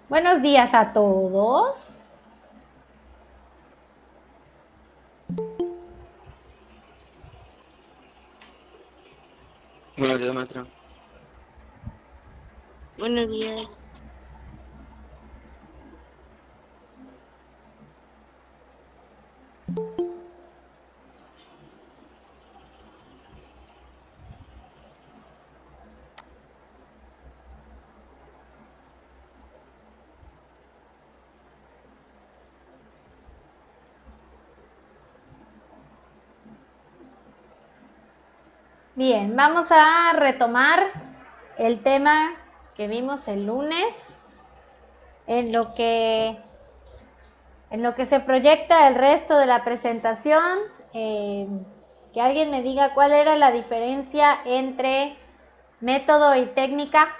Buenos días a todos. Buenos días, maestra. Buenos días. Bien, vamos a retomar el tema que vimos el lunes en lo que se proyecta el resto de la presentación. Que alguien me diga cuál era la diferencia entre método y técnica.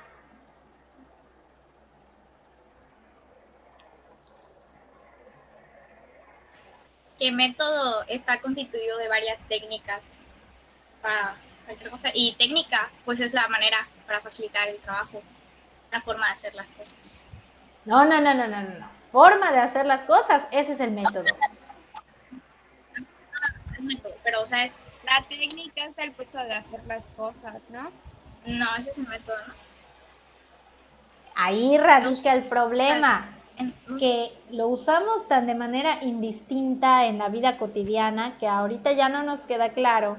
Que método está constituido de varias técnicas para cualquier cosa. Y técnica, pues es la manera para facilitar el trabajo, la forma de hacer las cosas. No. Forma de hacer las cosas, ese es el método. Es método, pero o sea, es... La técnica es el proceso de hacer las cosas, ¿no? No, ese es el método, ¿no? Ahí radica No, el problema. no sé. Que lo usamos tan de manera indistinta en la vida cotidiana que ahorita ya no nos queda claro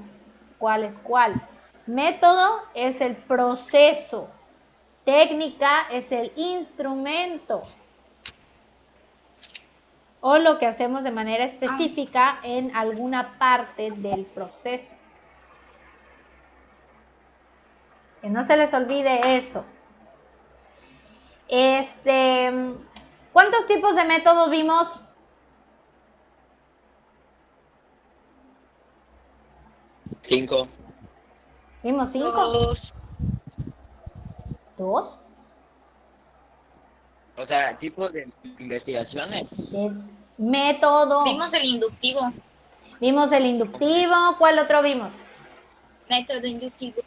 cuál es cuál. Método es el proceso, técnica es el instrumento o lo que hacemos de manera específica en alguna parte del proceso. Que no se les olvide eso. ¿Cuántos tipos de métodos vimos? Cinco. ¿Vimos 5? Dos. ¿2? O sea, tipos de investigaciones. De método. Vimos el inductivo. Vimos el inductivo. ¿Cuál otro vimos? Método inductivo.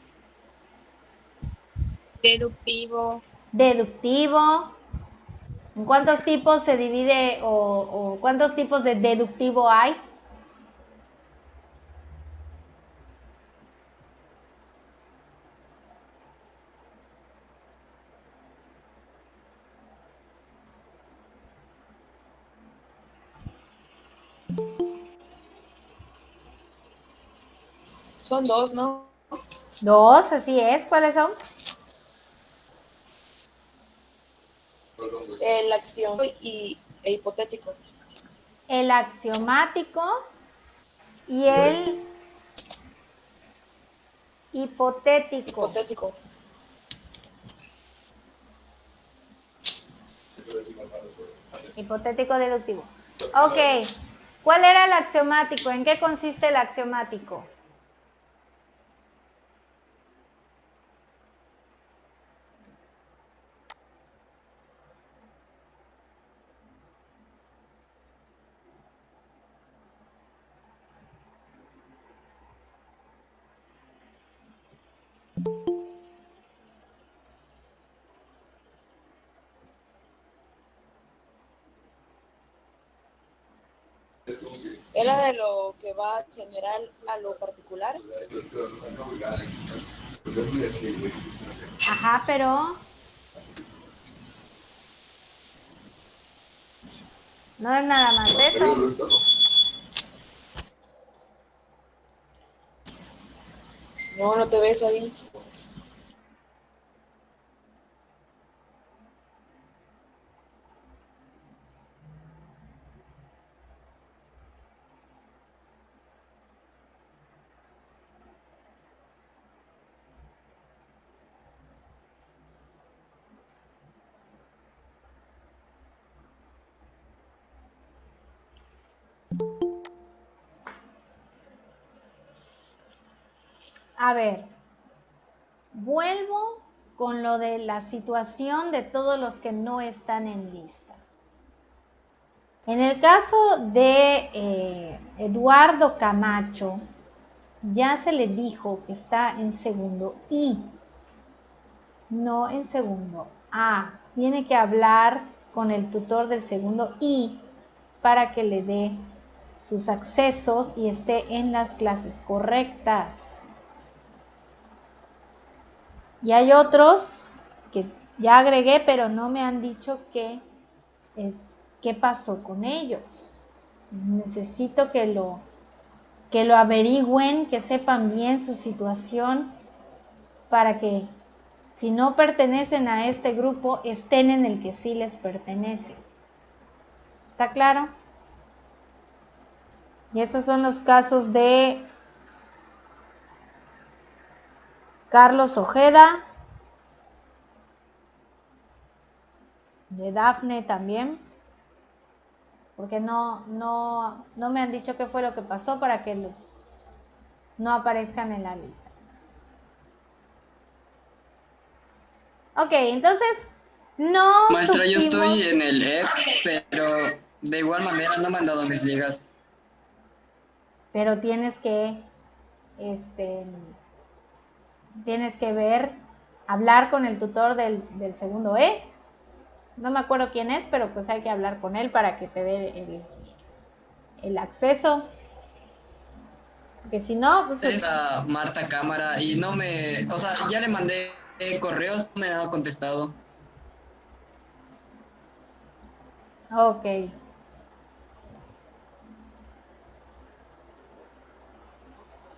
Deductivo. Deductivo. ¿En cuántos tipos se divide o cuántos tipos de deductivo hay? Son dos, ¿no? 2, así es. ¿Cuáles son? El acción e hipotético. El axiomático y el hipotético. Hipotético. Hipotético deductivo. Ok. ¿Cuál era el axiomático? ¿En qué consiste el axiomático? Era de lo que va general a lo particular. Ajá, pero no es nada más eso. No, no te ves ahí. A ver, vuelvo con lo de la situación de todos los que no están en lista. En el caso de Eduardo Camacho, ya se le dijo que está en segundo I, no en segundo A. Tiene que hablar con el tutor del segundo I para que le dé sus accesos y esté en las clases correctas. Y hay otros que ya agregué, pero no me han dicho qué pasó con ellos. Necesito que lo averigüen, que sepan bien su situación, para que si no pertenecen a este grupo, estén en el que sí les pertenece. ¿Está claro? Y esos son los casos de Carlos Ojeda, de Dafne también, porque no me han dicho qué fue lo que pasó para que no aparezcan en la lista. Ok, entonces no Maestra, yo supimos... estoy en el EP, pero de igual manera no me han dado mis ligas. Pero tienes que hablar con el tutor del segundo E. No me acuerdo quién es, pero pues hay que hablar con él para que te dé el acceso. Porque si no, pues... Es a Marta Cámara y no me... O sea, ya le mandé correos, no me ha contestado. Ok.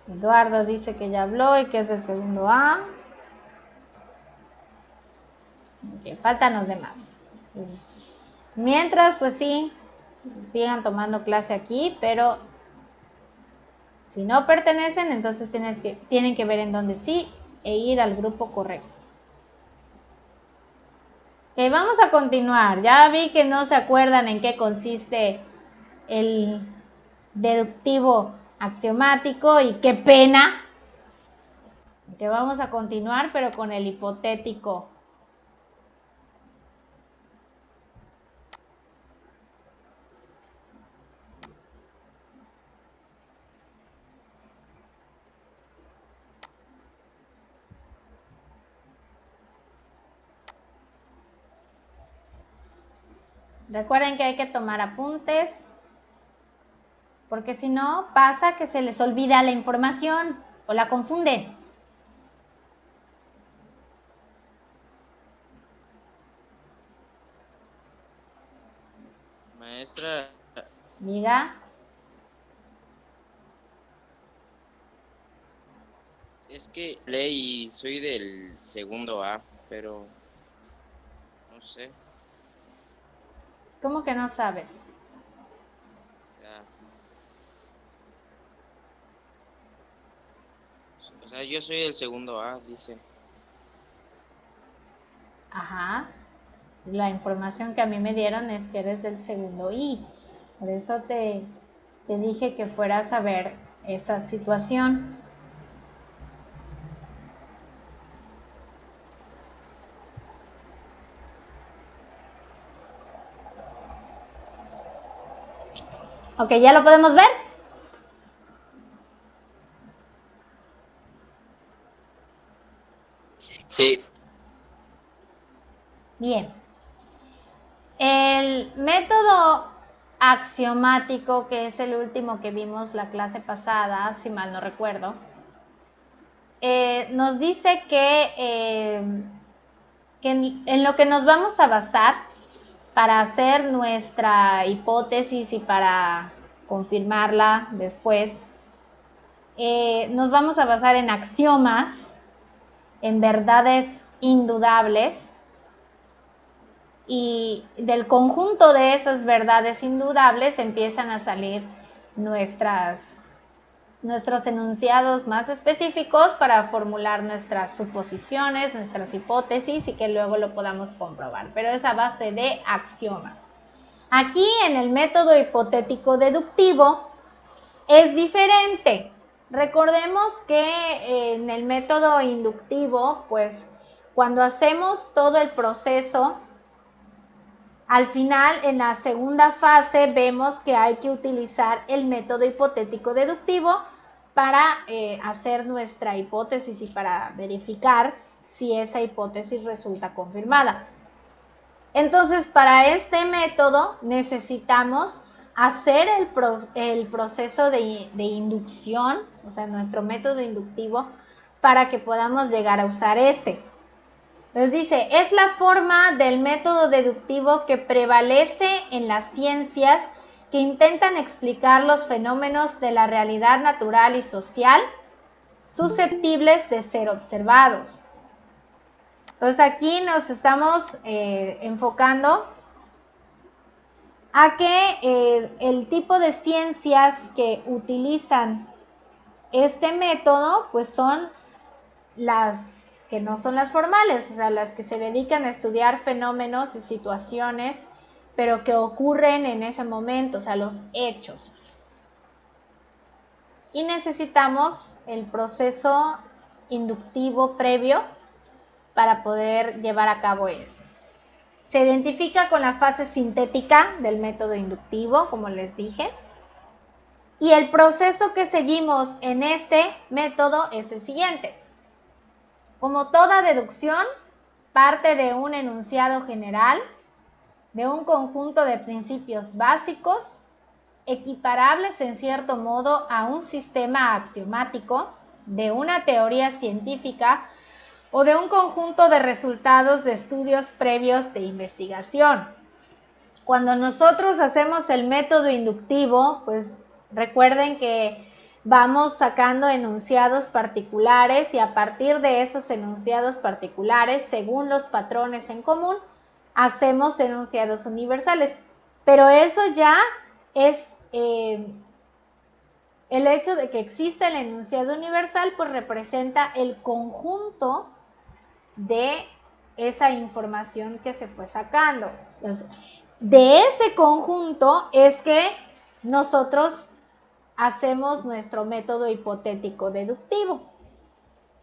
Eduardo dice que ya habló y que es el segundo A. Ok, faltan los demás. Mientras, pues sí, sigan tomando clase aquí, pero si no pertenecen, entonces tienen que ver en dónde sí e ir al grupo correcto. Ok, vamos a continuar. Ya vi que no se acuerdan en qué consiste el deductivo axiomático y qué pena. Que vamos a continuar, pero con el hipotético. Recuerden que hay que tomar apuntes, porque si no pasa que se les olvida la información o la confunden. Maestra, Diga. es que leí, soy del segundo A, pero no sé. ¿Cómo que no sabes? Ya. O sea, yo soy del segundo A, dice. Ajá. La información que a mí me dieron es que eres del segundo I. Por eso te dije que fueras a ver esa situación. Ok, ¿ya lo podemos ver? Sí. Bien. El método axiomático, que es el último que vimos la clase pasada, si mal no recuerdo, nos dice que en lo que nos vamos a basar para hacer nuestra hipótesis y para confirmarla después, nos vamos a basar en axiomas, en verdades indudables, y del conjunto de esas verdades indudables empiezan a salir nuestros enunciados más específicos para formular nuestras suposiciones, nuestras hipótesis y que luego lo podamos comprobar, pero es a base de axiomas. Aquí en el método hipotético deductivo es diferente. Recordemos que en el método inductivo, pues cuando hacemos todo el proceso, al final, en la segunda fase, vemos que hay que utilizar el método hipotético deductivo para hacer nuestra hipótesis y para verificar si esa hipótesis resulta confirmada. Entonces, para este método necesitamos hacer el proceso de inducción, o sea, nuestro método inductivo, para que podamos llegar a usar este. Les dice, es la forma del método deductivo que prevalece en las ciencias que intentan explicar los fenómenos de la realidad natural y social susceptibles de ser observados. Entonces aquí nos estamos enfocando a que el tipo de ciencias que utilizan este método pues son las que no son las formales, o sea, las que se dedican a estudiar fenómenos y situaciones, pero que ocurren en ese momento, o sea, los hechos. Y necesitamos el proceso inductivo previo para poder llevar a cabo eso. Se identifica con la fase sintética del método inductivo, como les dije. Y el proceso que seguimos en este método es el siguiente. Como toda deducción, parte de un enunciado general, de un conjunto de principios básicos, equiparables en cierto modo a un sistema axiomático, de una teoría científica o de un conjunto de resultados de estudios previos de investigación. Cuando nosotros hacemos el método inductivo, pues recuerden que vamos sacando enunciados particulares y a partir de esos enunciados particulares, según los patrones en común, hacemos enunciados universales. Pero eso ya es el hecho de que exista el enunciado universal, pues representa el conjunto de esa información que se fue sacando. Entonces, de ese conjunto es que nosotros hacemos nuestro método hipotético deductivo.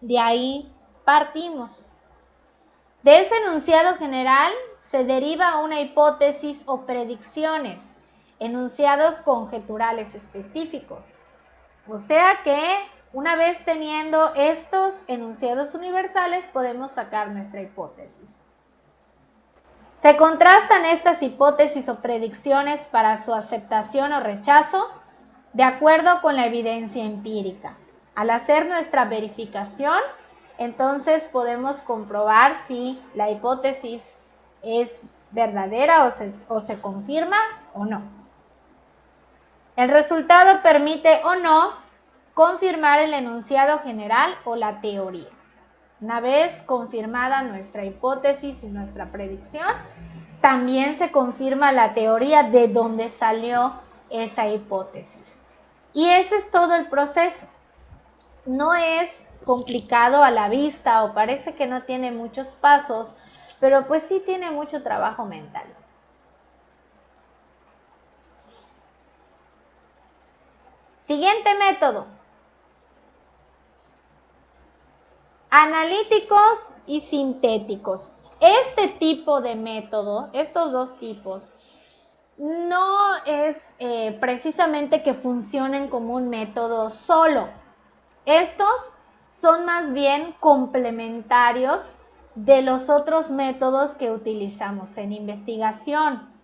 De ahí partimos. De ese enunciado general se deriva una hipótesis o predicciones, enunciados conjeturales específicos. O sea que una vez teniendo estos enunciados universales podemos sacar nuestra hipótesis. Se contrastan estas hipótesis o predicciones para su aceptación o rechazo de acuerdo con la evidencia empírica. Al hacer nuestra verificación, entonces podemos comprobar si la hipótesis es verdadera o se confirma o no. El resultado permite o no confirmar el enunciado general o la teoría. Una vez confirmada nuestra hipótesis y nuestra predicción, también se confirma la teoría de dónde salió esa hipótesis. Y ese es todo el proceso. No es complicado a la vista o parece que no tiene muchos pasos, pero pues sí tiene mucho trabajo mental. Siguiente método. Analíticos y sintéticos. Este tipo de método, estos dos tipos, no es precisamente que funcionen como un método solo. Estos son más bien complementarios de los otros métodos que utilizamos en investigación.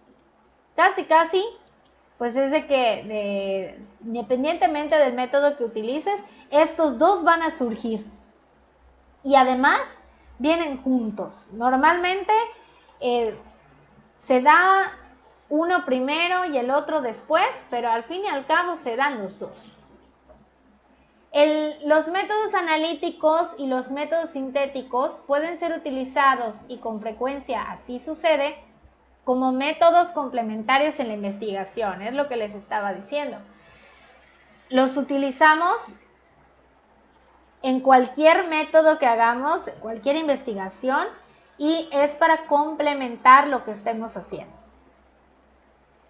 Casi, pues es de que independientemente del método que utilices, estos dos van a surgir. Y además vienen juntos. Normalmente se da uno primero y el otro después, pero al fin y al cabo se dan los dos. Los métodos analíticos y los métodos sintéticos pueden ser utilizados, y con frecuencia así sucede, como métodos complementarios en la investigación. Es lo que les estaba diciendo. Los utilizamos en cualquier método que hagamos, en cualquier investigación, y es para complementar lo que estemos haciendo.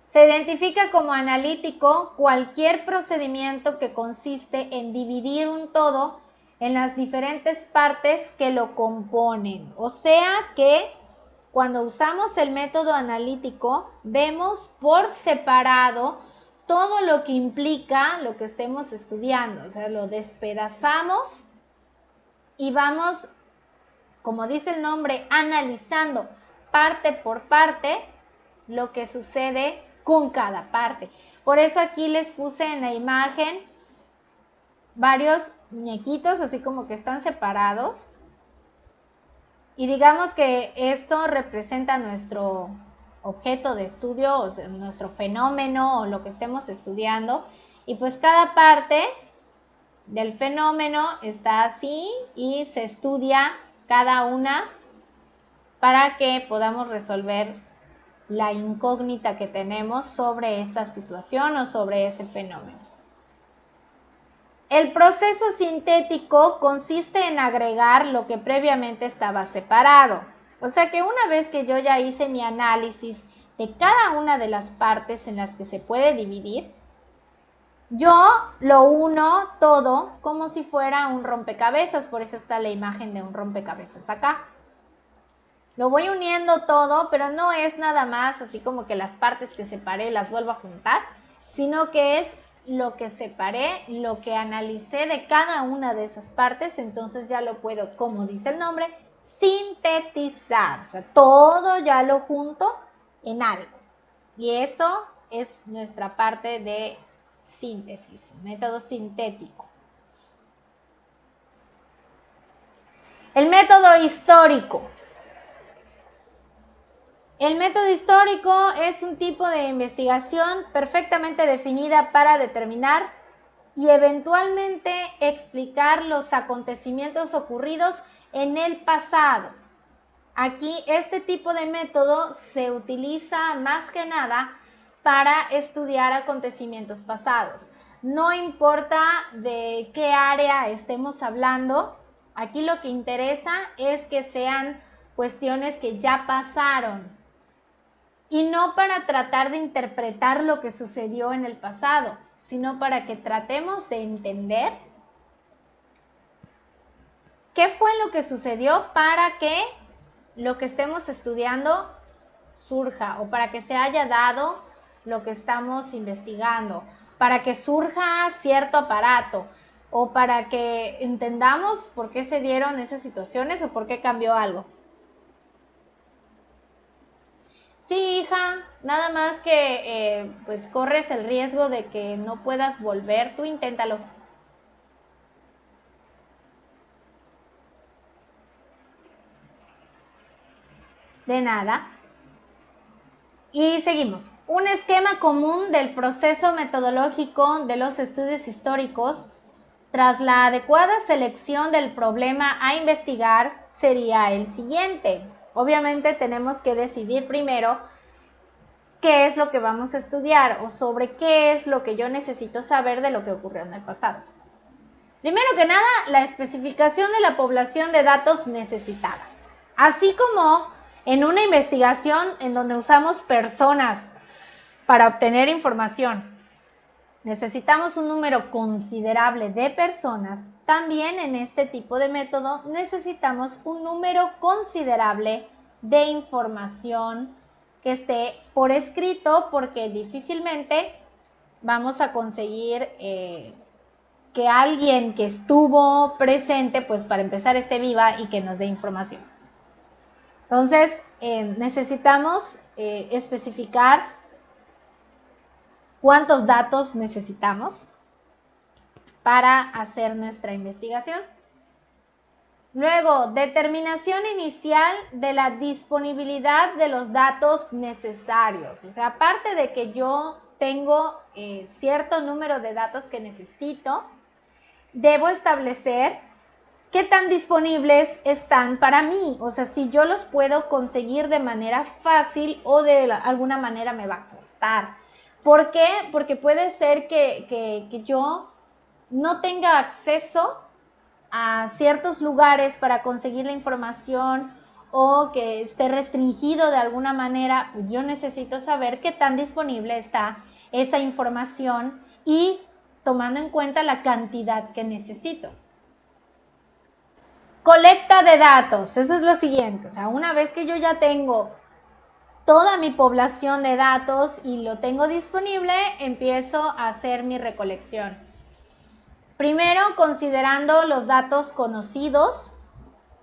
Se identifica como analítico cualquier procedimiento que consiste en dividir un todo en las diferentes partes que lo componen. O sea que cuando usamos el método analítico, vemos por separado todo lo que implica lo que estemos estudiando. O sea, lo despedazamos y vamos, como dice el nombre, analizando parte por parte lo que sucede con cada parte. Por eso aquí les puse en la imagen varios muñequitos, así como que están separados. Y digamos que esto representa nuestro objeto de estudio, o sea, nuestro fenómeno o lo que estemos estudiando. Y pues cada parte del fenómeno está así y se estudia cada una para que podamos resolver la incógnita que tenemos sobre esa situación o sobre ese fenómeno. El proceso sintético consiste en agregar lo que previamente estaba separado. O sea que una vez que yo ya hice mi análisis de cada una de las partes en las que se puede dividir, yo lo uno todo como si fuera un rompecabezas, por eso está la imagen de un rompecabezas acá. Lo voy uniendo todo, pero no es nada más así como que las partes que separé las vuelvo a juntar, sino que es lo que separé, lo que analicé de cada una de esas partes, entonces ya lo puedo, como dice el nombre, sintetizar. O sea, todo ya lo junto en algo. Y eso es nuestra parte de síntesis, método sintético. El método histórico. El método histórico es un tipo de investigación perfectamente definida para determinar y eventualmente explicar los acontecimientos ocurridos en el pasado. Aquí este tipo de método se utiliza más que nada para estudiar acontecimientos pasados. No importa de qué área estemos hablando, aquí lo que interesa es que sean cuestiones que ya pasaron y no para tratar de interpretar lo que sucedió en el pasado, sino para que tratemos de entender qué fue lo que sucedió para que lo que estemos estudiando surja o para que se haya dado lo que estamos investigando, para que surja cierto aparato o para que entendamos por qué se dieron esas situaciones o por qué cambió algo. Sí, hija, nada más que pues corres el riesgo de que no puedas volver, tú inténtalo. De nada. Y seguimos. Un esquema común del proceso metodológico de los estudios históricos, tras la adecuada selección del problema a investigar, sería el siguiente. Obviamente tenemos que decidir primero qué es lo que vamos a estudiar o sobre qué es lo que yo necesito saber de lo que ocurrió en el pasado. Primero que nada, la especificación de la población de datos necesitada. Así como en una investigación en donde usamos personas para obtener información, necesitamos un número considerable de personas, también en este tipo de método necesitamos un número considerable de información que esté por escrito, porque difícilmente vamos a conseguir que alguien que estuvo presente, pues para empezar esté viva y que nos dé información. Entonces, necesitamos especificar cuántos datos necesitamos para hacer nuestra investigación. Luego, determinación inicial de la disponibilidad de los datos necesarios. O sea, aparte de que yo tengo cierto número de datos que necesito, debo establecer qué tan disponibles están para mí. O sea, si yo los puedo conseguir de manera fácil o de alguna manera me va a costar. ¿Por qué? Porque puede ser que yo no tenga acceso a ciertos lugares para conseguir la información o que esté restringido de alguna manera. Pues yo necesito saber qué tan disponible está esa información y tomando en cuenta la cantidad que necesito. Colecta de datos, eso es lo siguiente. O sea, una vez que yo ya tengo toda mi población de datos y lo tengo disponible, empiezo a hacer mi recolección. Primero, considerando los datos conocidos,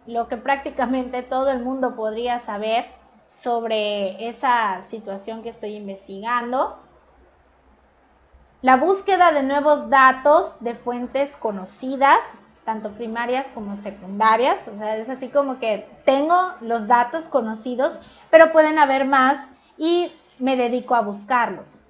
lo que prácticamente todo el mundo podría saber. sobre esa situación que estoy investigando. La búsqueda de nuevos datos de fuentes conocidas, tanto primarias como secundarias. O sea, es así como que tengo los datos conocidos, pero pueden haber más y me dedico a buscarlos.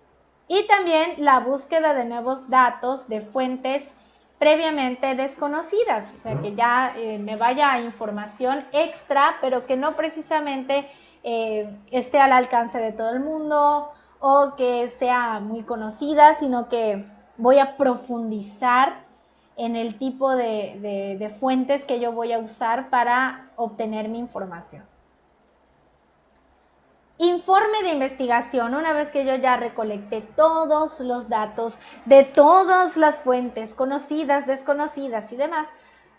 Y también la búsqueda de nuevos datos de fuentes previamente desconocidas, o sea, que ya me vaya a información extra, pero que no precisamente esté al alcance de todo el mundo o que sea muy conocida, sino que voy a profundizar en el tipo de fuentes que yo voy a usar para obtener mi información. Informe de investigación. Una vez que yo ya recolecté todos los datos de todas las fuentes conocidas, desconocidas y demás,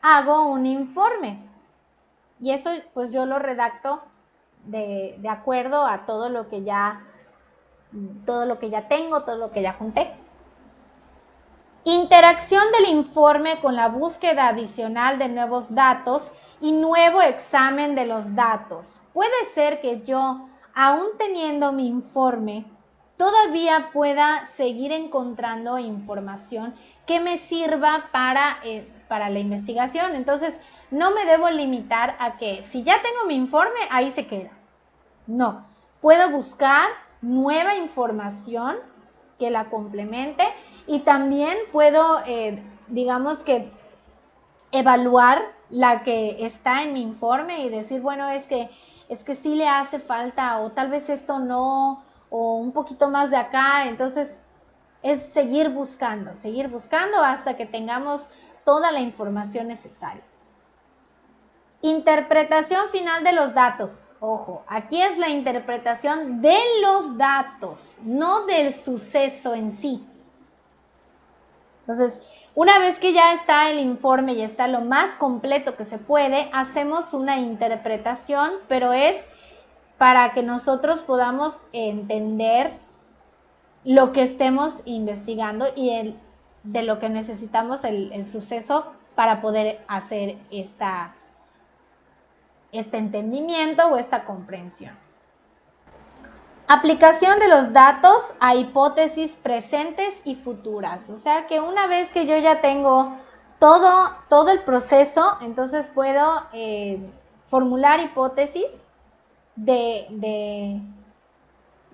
hago un informe. Y eso pues yo lo redacto de acuerdo a todo lo que ya tengo, todo lo que ya junté. Interacción del informe con la búsqueda adicional de nuevos datos y nuevo examen de los datos. Puede ser que yo, aún teniendo mi informe, todavía pueda seguir encontrando información que me sirva para la investigación. Entonces, no me debo limitar a que si ya tengo mi informe, ahí se queda. No, puedo buscar nueva información que la complemente y también puedo, digamos que, evaluar la que está en mi informe y decir, bueno, es que sí le hace falta o tal vez esto no, o un poquito más de acá. Entonces es seguir buscando hasta que tengamos toda la información necesaria. Interpretación final de los datos. Ojo, aquí es la interpretación de los datos, no del suceso en sí. Entonces, una vez que ya está el informe y está lo más completo que se puede, hacemos una interpretación, pero es para que nosotros podamos entender lo que estemos investigando y de lo que necesitamos el suceso para poder hacer este entendimiento o esta comprensión. Aplicación de los datos a hipótesis presentes y futuras. O sea que una vez que yo ya tengo todo el proceso, entonces puedo formular hipótesis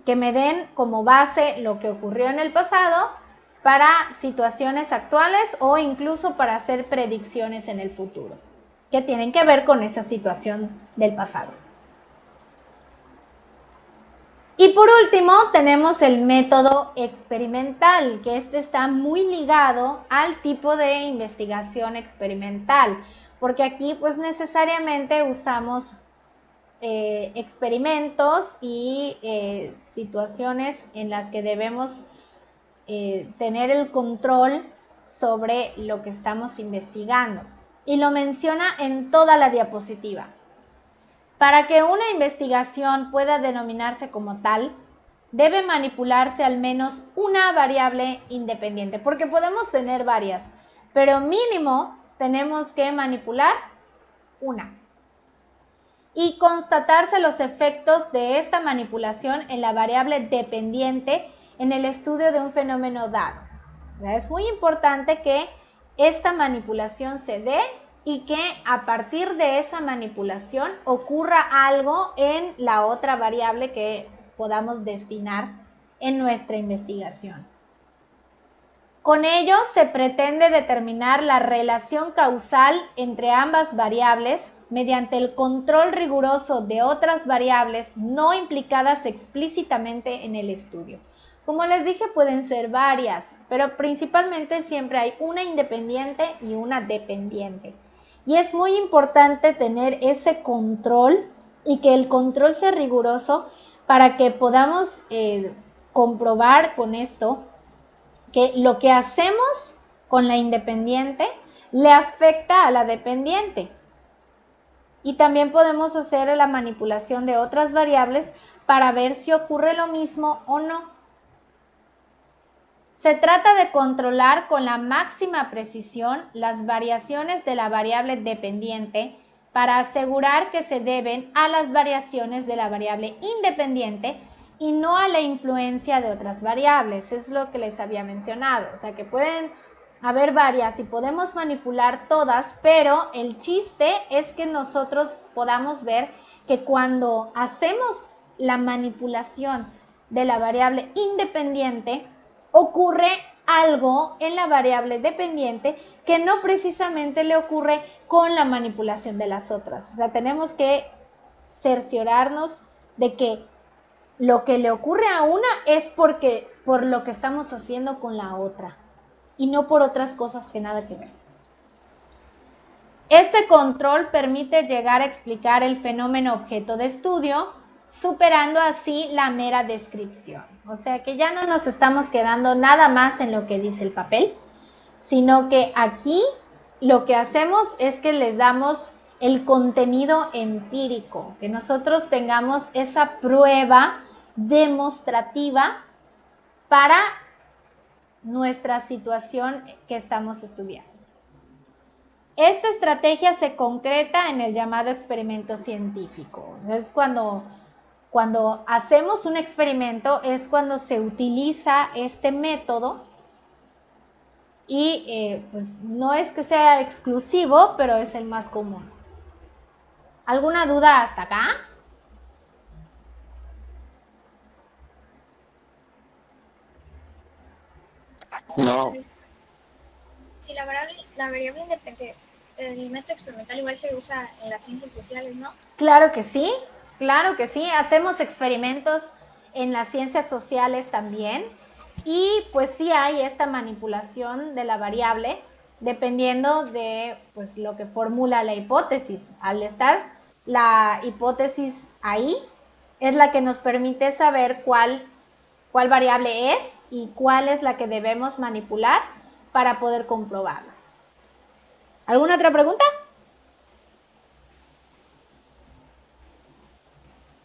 que me den como base lo que ocurrió en el pasado para situaciones actuales o incluso para hacer predicciones en el futuro, que tienen que ver con esa situación del pasado. Y por último tenemos el método experimental, que está muy ligado al tipo de investigación experimental, porque aquí pues necesariamente usamos experimentos y situaciones en las que debemos tener el control sobre lo que estamos investigando. Y lo menciona en toda la diapositiva. Para que una investigación pueda denominarse como tal, debe manipularse al menos una variable independiente, porque podemos tener varias, pero mínimo tenemos que manipular una. Y constatarse los efectos de esta manipulación en la variable dependiente en el estudio de un fenómeno dado. Es muy importante que esta manipulación se dé y que a partir de esa manipulación ocurra algo en la otra variable que podamos destinar en nuestra investigación. Con ello se pretende determinar la relación causal entre ambas variables mediante el control riguroso de otras variables no implicadas explícitamente en el estudio. Como les dije, pueden ser varias, pero principalmente siempre hay una independiente y una dependiente. Y es muy importante tener ese control y que el control sea riguroso para que podamos comprobar con esto que lo que hacemos con la independiente le afecta a la dependiente. Y también podemos hacer la manipulación de otras variables para ver si ocurre lo mismo o no. Se trata de controlar con la máxima precisión las variaciones de la variable dependiente para asegurar que se deben a las variaciones de la variable independiente y no a la influencia de otras variables. Es lo que les había mencionado. O sea, que pueden haber varias y podemos manipular todas, pero el chiste es que nosotros podamos ver que cuando hacemos la manipulación de la variable independiente, ocurre algo en la variable dependiente que no precisamente le ocurre con la manipulación de las otras. O sea, tenemos que cerciorarnos de que lo que le ocurre a una es por lo que estamos haciendo con la otra y no por otras cosas que nada que ver. Este control permite llegar a explicar el fenómeno objeto de estudio, superando así la mera descripción. O sea que ya no nos estamos quedando nada más en lo que dice el papel, sino que aquí lo que hacemos es que les damos el contenido empírico, que nosotros tengamos esa prueba demostrativa para nuestra situación que estamos estudiando. Esta estrategia se concreta en el llamado experimento científico. Es cuando hacemos un experimento, es cuando se utiliza este método y pues no es que sea exclusivo, pero es el más común. ¿Alguna duda hasta acá? No. Sí, la variable independiente, el método experimental igual se usa en las ciencias sociales, ¿no? Claro que sí, claro que sí. Hacemos experimentos en las ciencias sociales también y pues sí hay esta manipulación de la variable dependiendo de pues lo que formula la hipótesis. Al estar la hipótesis ahí es la que nos permite saber cuál variable es y cuál es la que debemos manipular para poder comprobarla. ¿Alguna otra pregunta?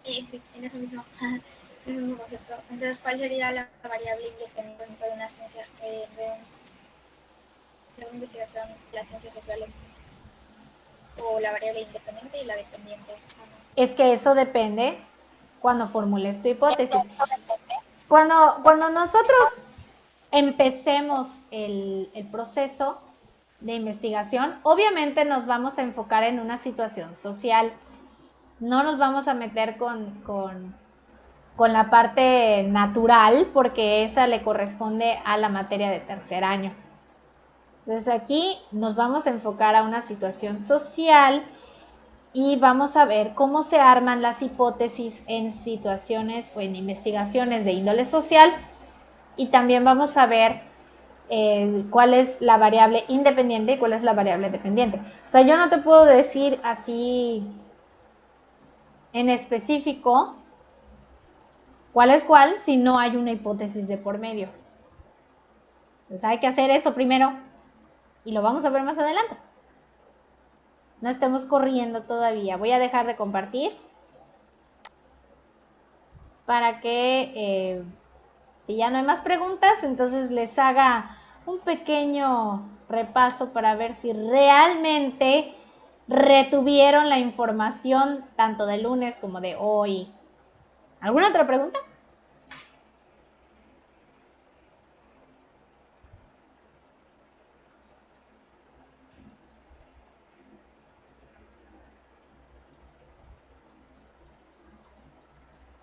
Sí, en eso mismo, ese mismo concepto. Entonces, ¿cuál sería la variable independiente de una ciencia, de una investigación de las ciencias sociales? O la variable independiente y la dependiente. Es que eso depende cuando formules tu hipótesis. Cuando nosotros empecemos el proceso de investigación, obviamente nos vamos a enfocar en una situación social. No nos vamos a meter con la parte natural porque esa le corresponde a la materia de tercer año. Entonces aquí nos vamos a enfocar a una situación social y vamos a ver cómo se arman las hipótesis en situaciones o en investigaciones de índole social y también vamos a ver cuál es la variable independiente y cuál es la variable dependiente. O sea, yo no te puedo decir así en específico cuál es cuál si no hay una hipótesis de por medio. Entonces hay que hacer eso primero y lo vamos a ver más adelante. No estemos corriendo todavía. Voy a dejar de compartir para que si ya no hay más preguntas, entonces les haga un pequeño repaso para ver si realmente retuvieron la información tanto de lunes como de hoy. ¿Alguna otra pregunta?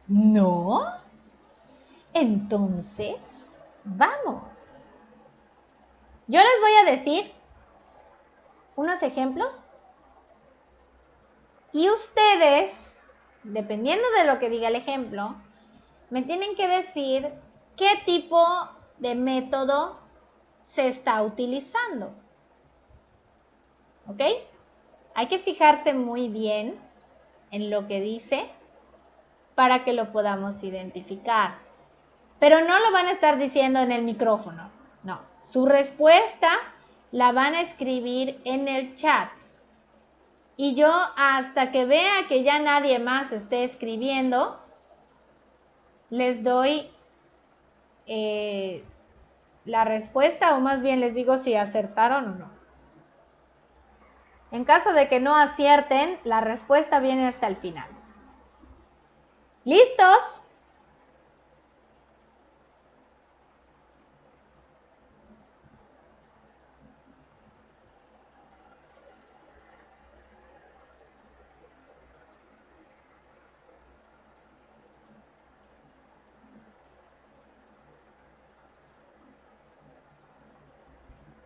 ¿No? Entonces, vamos. Yo les voy a decir unos ejemplos y ustedes, dependiendo de lo que diga el ejemplo, me tienen que decir qué tipo de método se está utilizando. ¿Ok? Hay que fijarse muy bien en lo que dice para que lo podamos identificar. Pero no lo van a estar diciendo en el micrófono. No. Su respuesta la van a escribir en el chat. Y yo hasta que vea que ya nadie más esté escribiendo, les doy la respuesta o más bien les digo si acertaron o no. En caso de que no acierten, la respuesta viene hasta el final. ¿Listos?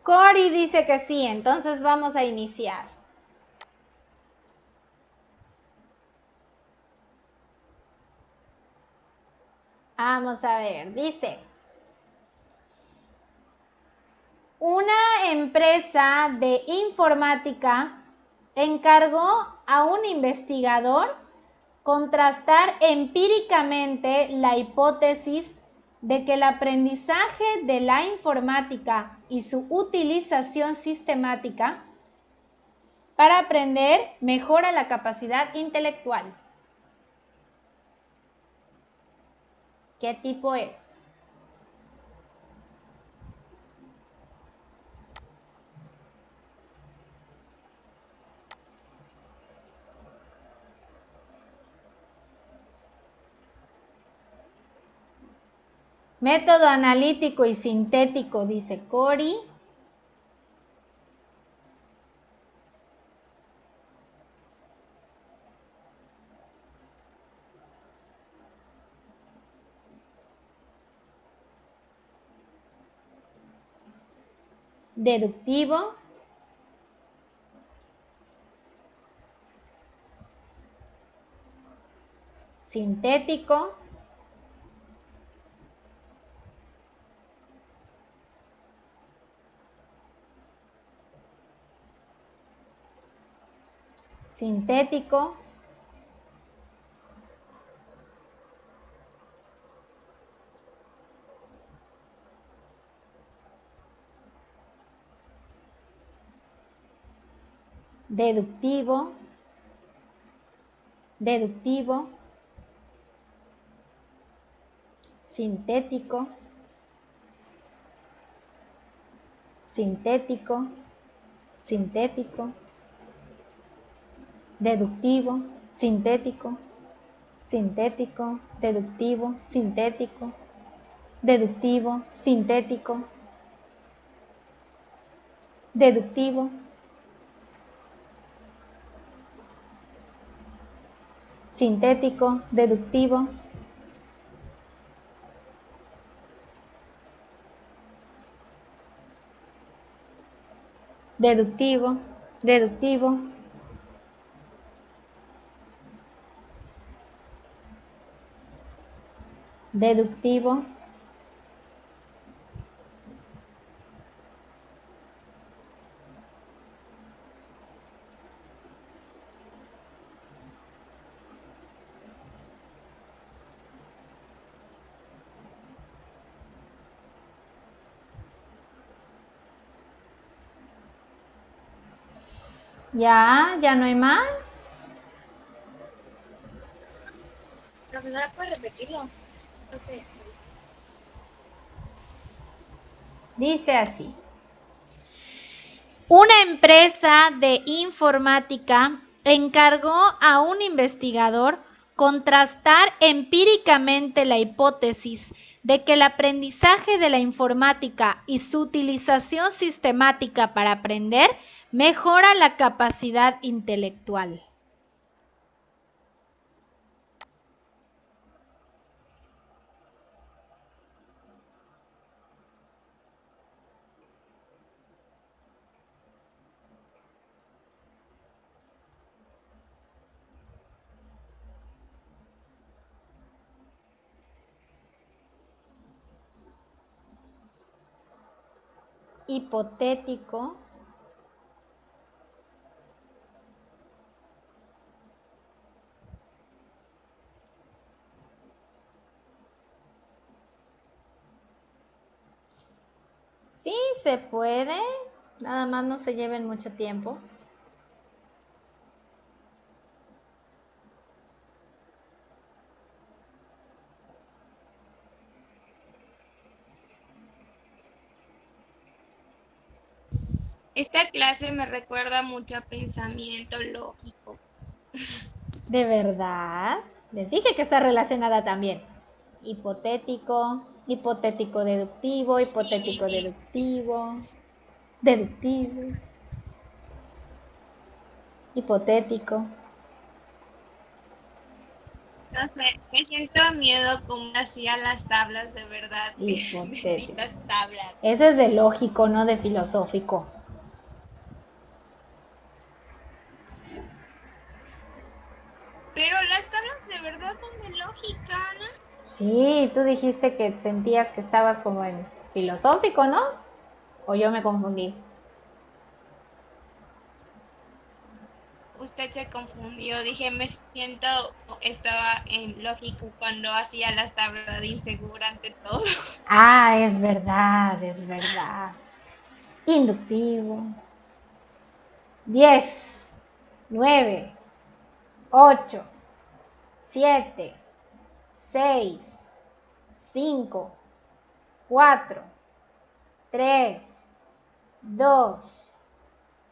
Cori dice que sí, entonces vamos a iniciar. Vamos a ver, dice, una empresa de informática encargó a un investigador contrastar empíricamente la hipótesis de que el aprendizaje de la informática y su utilización sistemática para aprender mejora la capacidad intelectual. ¿Qué tipo es? Método analítico y sintético, dice Cori. Deductivo. Sintético. Sintético. Deductivo. Deductivo. Sintético. Sintético. Sintético. Deductivo. Sintético. Sintético. Deductivo. Sintético. Deductivo. Sintético. Deductivo. Sintético. Deductivo. Deductivo. Deductivo. Deductivo. Ya no hay más. Profesora, ¿puede repetirlo? Creo que... Dice así. Una empresa de informática encargó a un investigador contrastar empíricamente la hipótesis de que el aprendizaje de la informática y su utilización sistemática para aprender mejora la capacidad intelectual. Hipotético. Sí, se puede, nada más no se lleven mucho tiempo. Esta clase me recuerda mucho a pensamiento lógico. ¿De verdad? Les dije que está relacionada también. Hipotético, hipotético deductivo, hipotético Sí. deductivo, deductivo, hipotético. No sé, me siento miedo como hacía las tablas de verdad. Hipotético. Benditas tablas. Ese es de lógico, no de filosófico. Pero las tablas de verdad son de lógica, ¿no? Sí, tú dijiste que sentías que estabas como en filosófico, ¿no? ¿O yo me confundí? Usted se confundió. Dije, me siento, estaba en lógico cuando hacía las tablas de insegura ante todo. Ah, es verdad, es verdad. Inductivo. 10, 9, 8, 7, 6, 5, 4, 3, 2,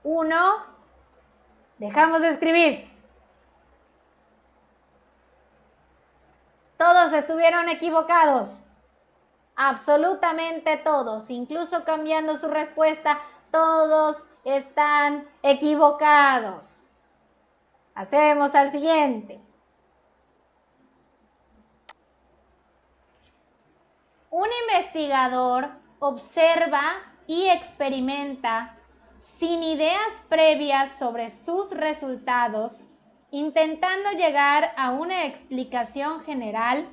1. Dejamos de escribir. Todos estuvieron equivocados. Absolutamente todos, incluso cambiando su respuesta, todos están equivocados. Hacemos al siguiente. Un investigador observa y experimenta sin ideas previas sobre sus resultados, intentando llegar a una explicación general,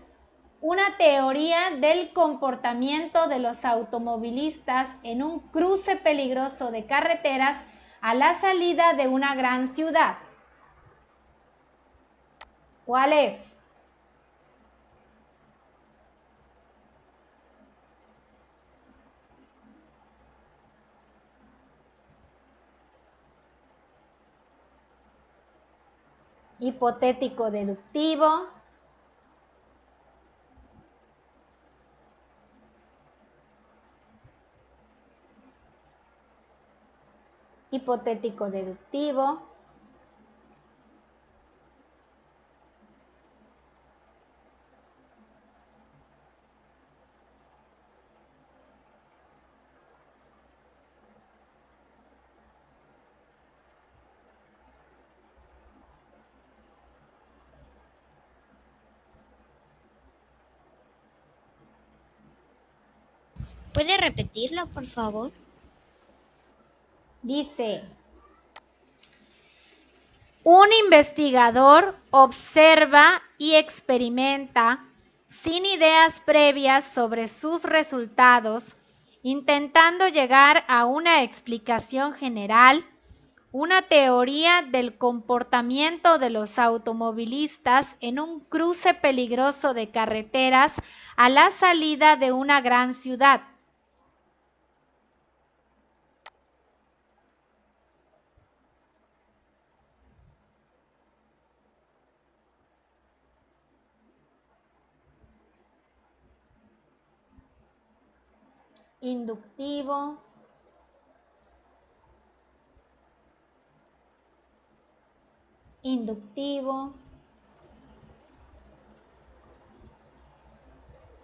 una teoría del comportamiento de los automovilistas en un cruce peligroso de carreteras a la salida de una gran ciudad. ¿Cuál es? Hipotético deductivo. Hipotético deductivo. ¿Puede repetirlo, por favor? Dice, un investigador observa y experimenta sin ideas previas sobre sus resultados, intentando llegar a una explicación general, una teoría del comportamiento de los automovilistas en un cruce peligroso de carreteras a la salida de una gran ciudad. Inductivo, inductivo,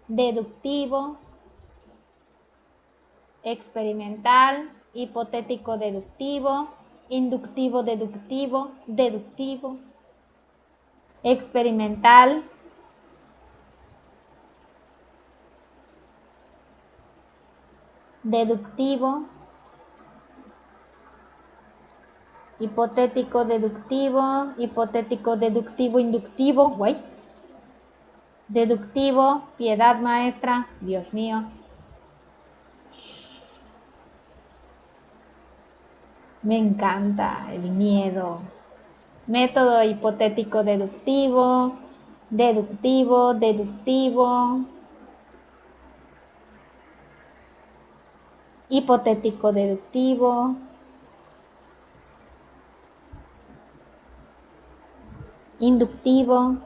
deductivo, experimental, hipotético deductivo, inductivo deductivo, deductivo, experimental, deductivo, hipotético deductivo, hipotético deductivo, inductivo, güey. Deductivo, piedad maestra, Dios mío. Me encanta el miedo. Método hipotético deductivo, deductivo, deductivo, hipotético deductivo, inductivo,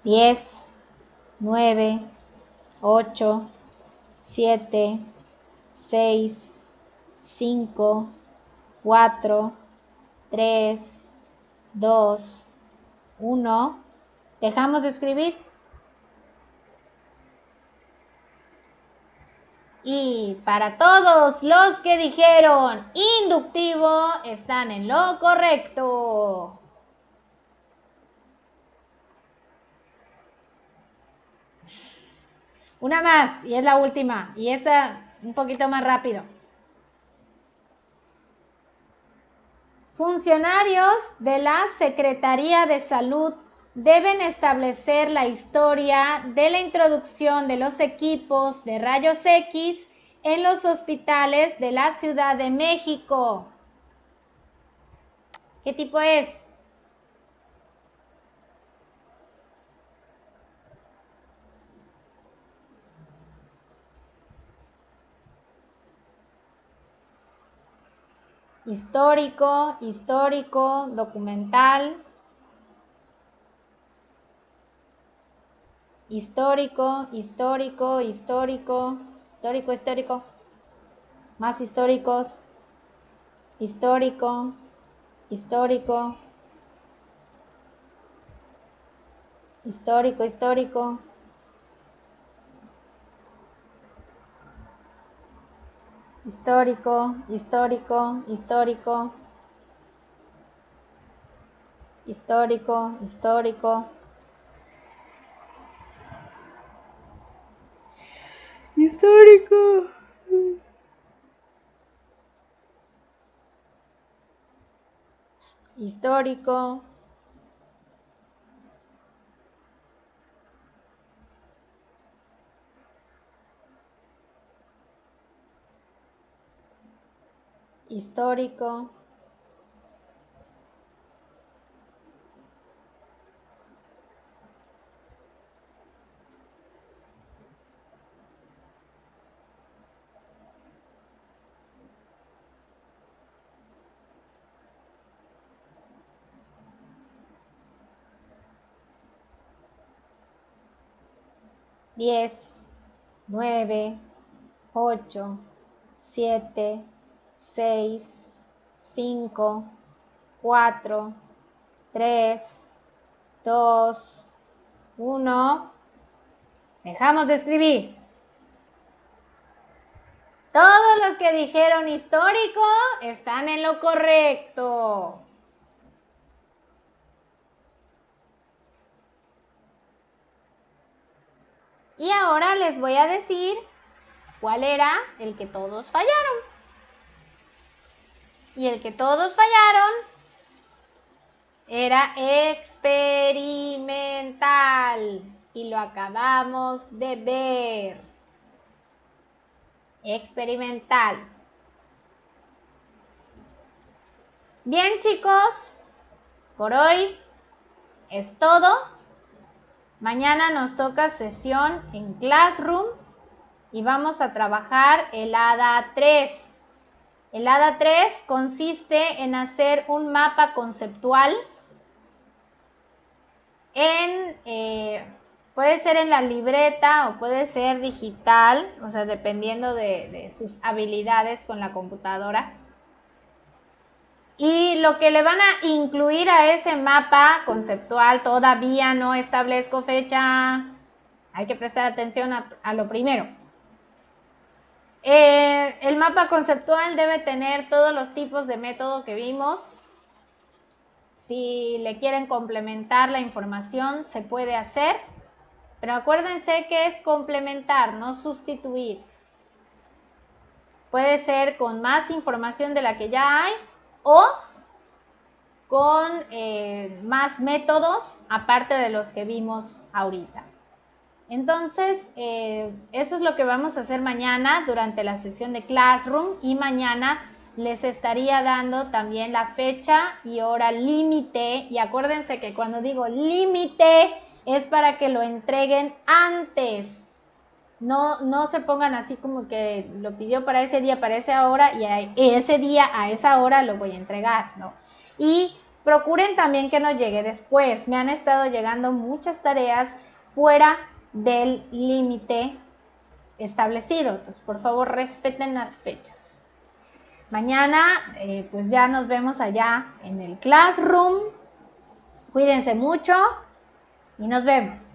diez, 9, 8, 7, 6, 5, 4, 3, 2, 1. Dejamos de escribir. Y para todos los que dijeron inductivo, están en lo correcto. Una más, y es la última. Y esta un poquito más rápido. Funcionarios de la Secretaría de Salud deben establecer la historia de la introducción de los equipos de rayos X en los hospitales de la Ciudad de México. ¿Qué tipo es? Histórico, histórico, documental. Histórico, histórico, histórico, histórico, histórico. Más históricos. Histórico, histórico. Histórico, histórico. Histórico, histórico, histórico. Histórico, histórico. Histórico. Histórico. Histórico. Diez, 9, 8, 7, 6, 5, 4, 3, 2, 1. Dejamos de escribir. Todos los que dijeron histórico están en lo correcto. Y ahora les voy a decir cuál era el que todos fallaron. Y el que todos fallaron era experimental. Y lo acabamos de ver. Experimental. Bien, chicos, por hoy es todo. Mañana nos toca sesión en Classroom y vamos a trabajar el ADA 3. El ADA 3 consiste en hacer un mapa conceptual puede ser en la libreta o puede ser digital, o sea, dependiendo de sus habilidades con la computadora. Y lo que le van a incluir a ese mapa conceptual, todavía no establezco fecha, hay que prestar atención a lo primero. El mapa conceptual debe tener todos los tipos de método que vimos. Si le quieren complementar la información, se puede hacer. Pero acuérdense que es complementar, no sustituir. Puede ser con más información de la que ya hay o con más métodos aparte de los que vimos ahorita. Entonces, eso es lo que vamos a hacer mañana durante la sesión de Classroom y mañana les estaría dando también la fecha y hora límite. Y acuérdense que cuando digo límite es para que lo entreguen antes. No se pongan así como que lo pidió para ese día, para esa hora y ese día a esa hora lo voy a entregar, ¿no? Y procuren también que no llegue después. Me han estado llegando muchas tareas fuera del límite establecido. Entonces, por favor, respeten las fechas. Mañana, pues ya nos vemos allá en el classroom. Cuídense mucho y nos vemos.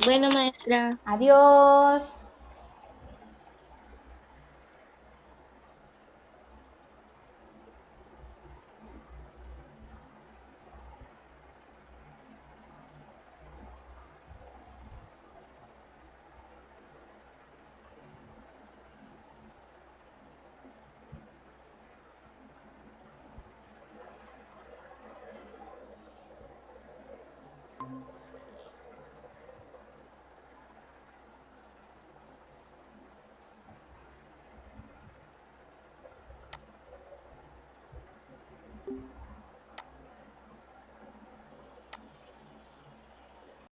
Bueno, maestra. Adiós.